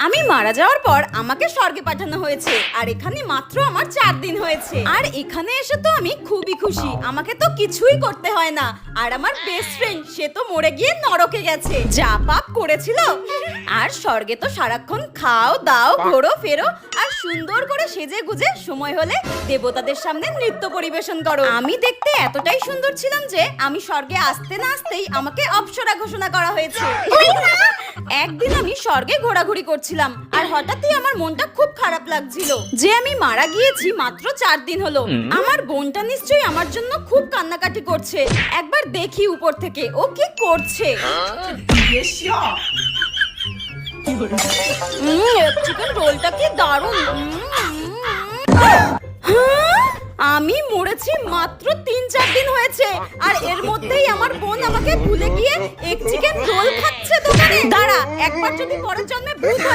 আমি মারা যাওয়ার পর আমাকে স্বর্গে পাঠানো হয়েছে আর এখানে মাত্র আমার 4 দিন হয়েছে। আর এখানে এসে তো আমি খুবই খুশি, আমাকে তো কিছুই করতে হয় না। আর আমার বেস্ট ফ্রেন্ড সে তো মরে গিয়ে নরকে গেছে, যা পাপ করেছিল। আর স্বর্গে তো সারাক্ষণ খাও দাও ঘোরো ফেরো আর সুন্দর করে সেজে গুজে সময় হলে দেবতাদের সামনে নৃত্য পরিবেশন করো। আমি দেখতে এতটাই সুন্দর ছিলাম যে আমি স্বর্গে আসতে না আসতেই আমাকে অপ্সরা ঘোষণা করা হয়েছে। একদিন আমি স্বর্গে ঘোরাঘুরি করছিলাম আর হঠাৎই আমার মনটা খুব খারাপ লাগছিল যে আমি মারা গিয়েছি মাত্র 4 দিন হলো। আমার বোনটা নিশ্চয়ই আমার জন্য খুব কান্নাকাটি করছে। একবার দেখি উপর থেকে ও কি করছে। চিকেন রোলটা কি দারুণ। আমি মরেছি মাত্র 3-4 দিন হয়েছে আর এর মধ্যেই আমার বোন আমাকে ভুলে গিয়ে এক চিকেন রোল খাচ্ছে দোকানে। দাঁড়া, একবার যদি পরের জন্মে ভূত